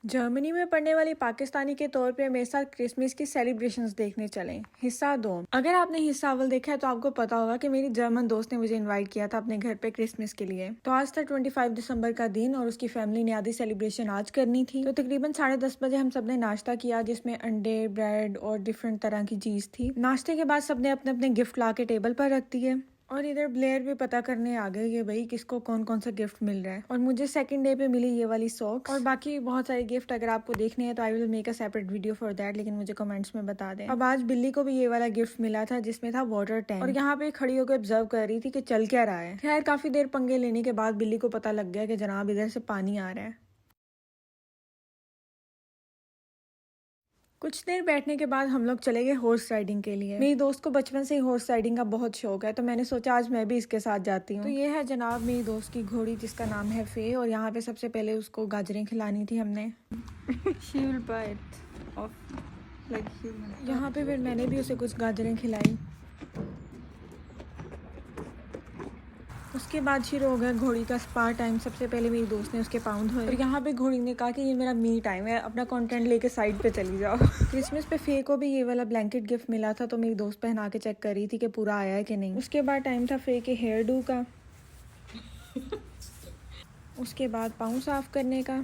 Germany में पढ़ने वाली पाकिस्तानी के तौर पे मेरे साथ क्रिसमस की सेलिब्रेशंस देखने चले। हिस्सा 2। अगर आपने हिस्सा अव्वल देखा है तो आपको पता होगा कि मेरी जर्मन दोस्त ने मुझे इनवाइट किया था अपने घर पे क्रिसमस के लिए। तो आज था 25 दिसंबर का दिन और उसकी फैमिली ने आधी सेलिब्रेशन आज करनी थी। तो तकरीबन 10:30 बजे हम सबने नाश्ता किया, जिसमें अंडे, ब्रेड और डिफरेंट तरह की चीज थी। नाश्ते के बाद सबने अपने अपने गिफ्ट ला के टेबल पर रख दिए और इधर ब्लेयर भी पता करने आ गए कि भाई किसको कौन कौन सा गिफ्ट मिल रहा है। और मुझे सेकंड डे पे मिली ये वाली सॉक्स और बाकी बहुत सारे गिफ्ट। अगर आपको देखने हैं तो I will make a separate video for that, लेकिन मुझे कमेंट्स में बता दें। अब आज बिल्ली को भी ये वाला गिफ्ट मिला था जिसमें था वाटर टैंक और यहाँ पे खड़ी होकर ऑब्जर्व कर रही थी कि चल क्या रहा है। खैर काफी देर पंगे लेने के बाद बिल्ली को पता लग गया कि जनाब इधर से पानी आ रहा है। कुछ देर बैठने के बाद हम लोग चले गए हॉर्स राइडिंग के लिए। मेरी दोस्त को बचपन से ही हॉर्स राइडिंग का बहुत शौक है, तो मैंने सोचा आज मैं भी इसके साथ जाती हूँ। तो ये है जनाब मेरी दोस्त की घोड़ी जिसका नाम है फे, और यहाँ पे सबसे पहले उसको गाजरें खिलानी थी हमने। यहाँ पे फिर मैंने भी उसे कुछ गाजरें खिलाई। उसके बाद शुरू हो गया घोड़ी का स्पा टाइम। सबसे पहले मेरी दोस्त ने उसके पाँव धोए और यहाँ पे घोड़ी ने कहा कि ये मेरा मी टाइम है, अपना कंटेंट लेके साइड पे चली जाओ। क्रिसमस पे फे को भी ये वाला ब्लैंकेट गिफ्ट मिला था, तो मेरी दोस्त पहना के चेक कर रही थी कि पूरा आया है कि नहीं। उसके बाद टाइम था फे के हेयर डू का। उसके बाद पाँव साफ करने का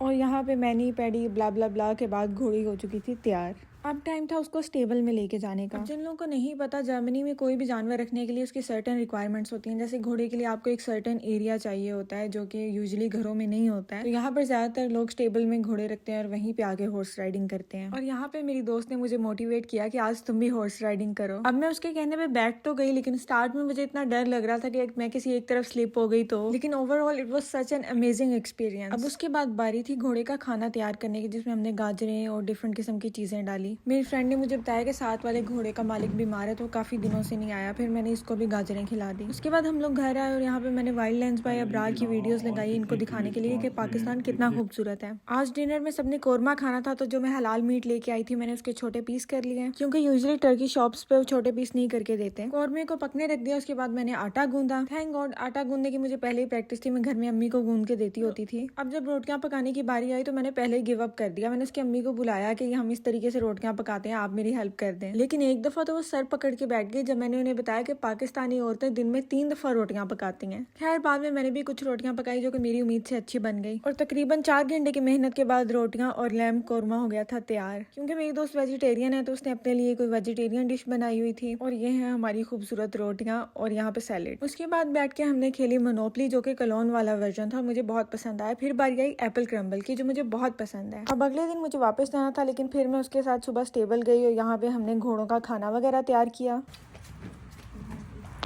और यहाँ पे मैनी पैडी ब्ला ब्ला ब्ला के बाद घोड़ी हो चुकी थी तैयार। अब टाइम था उसको स्टेबल में लेके जाने का। जिन लोगों को नहीं पता, जर्मनी में कोई भी जानवर रखने के लिए उसकी सर्टेन रिक्वायरमेंट्स होती हैं। जैसे घोड़े के लिए आपको एक सर्टेन एरिया चाहिए होता है जो कि यूजुअली घरों में नहीं होता है। तो यहाँ पर ज्यादातर लोग स्टेबल में घोड़े रखते हैं और वहीं पे आगे हॉर्स राइडिंग करते हैं। और यहाँ पे मेरी दोस्त ने मुझे मोटिवेट किया कि आज तुम भी हॉर्स राइडिंग करो। अब मैं उसके कहने पे बैठ तो गई, लेकिन स्टार्ट में मुझे इतना डर लग रहा था कि मैं किसी एक तरफ स्लिप हो गई तो, लेकिन overall it was such an amazing experience. अब उसके बाद बारी थी घोड़े का खाना तैयार करने की, जिसमें हमने गाजरें और डिफरेंट किस्म की चीजें डाली। मेरी फ्रेंड ने मुझे बताया कि साथ वाले घोड़े का मालिक बीमार है तो काफी दिनों से नहीं आया। फिर मैंने इसको भी गाजरें खिला दी। उसके बाद हम लोग घर आए और यहाँ पे मैंने वाइल्ड लैंड्स बाय अब्रार की वीडियोस लगाई इनको दिखाने के लिए कि पाकिस्तान कितना खूबसूरत है। आज डिनर में सबने कोरमा खाना था, तो जो मैं हलाल मीट लेके आई थी मैंने उसके छोटे पीस कर लिए, क्योंकि यूजुअली टर्की शॉप्स पे वो छोटे पीस नहीं करके देते। कोरमे को पकने रख दिया। उसके बाद मैंने आटा गूंदा। थैंक गॉड आटा गूंदने की मुझे पहले ही प्रैक्टिस थी, मैं घर में अम्मी को गूंद के देती होती थी। अब जब रोटियां पकाने की बारी आई तो मैंने पहले ही गिव अप कर दिया। मैंने उसकी अम्मी को बुलाया कि हम इस तरीके से रोटियां पकाते हैं, आप मेरी हेल्प कर दें। लेकिन एक दफा तो वो सर पकड़ के बैठ गई जब मैंने उन्हें बताया कि पाकिस्तानी औरतें दिन में 3 दफा रोटियां पकाती हैं। खैर बाद में मैंने भी कुछ रोटियां पकाई जो कि मेरी उम्मीद से अच्छी बन गई, और तकरीबन 4 घंटे की मेहनत के बाद रोटियां और लैम्ब कोरमा हो गया था तैयार। क्योंकि मेरी दोस्त वेजिटेरियन है तो उसने अपने लिए कोई वेजिटेरियन डिश बनाई हुई थी। और ये है हमारी खूबसूरत रोटियां और यहाँ पे सैलेड। उसके बाद बैठ के हमने खेली मोनोपली, जो कि कलोन वाला वर्जन था, मुझे बहुत पसंद आया। फिर बारी आई एप्पल क्रम्बल की, जो मुझे बहुत पसंद है। अब अगले दिन मुझे वापस जाना था, लेकिन फिर मैं उसके साथ सुबह स्टेबल गई और यहाँ पे हमने घोड़ों का खाना वगैरह तैयार किया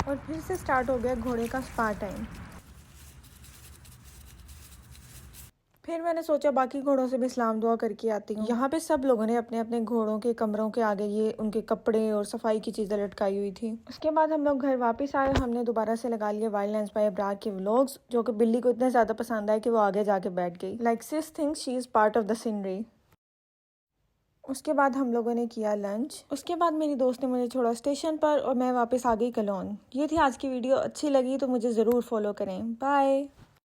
और फिर से स्टार्ट हो गया घोड़े का स्पा टाइम। फिर मैंने सोचा बाकी घोड़ों से भी सलाम दुआ करके आती हूँ। यहाँ पे सब लोगों ने अपने अपने घोड़ों के कमरों के आगे ये उनके कपड़े और सफाई की चीजें लटकाई हुई थी। उसके बाद हम लोग घर वापस आए। हमने दोबारा से लगा लिया वाइल्ड लैंड्स बाय अब्रार के व्लॉग्स, जो कि बिल्ली को इतने ज्यादा पसंद आए कि वो आगे जाके बैठ गई। Like sis thinks she is part of the scenery. उसके बाद हम लोगों ने किया लंच। उसके बाद मेरी दोस्त ने मुझे छोड़ा स्टेशन पर और मैं वापस आ गई कलोन। ये थी आज की वीडियो। अच्छी लगी तो मुझे ज़रूर फॉलो करें। बाय।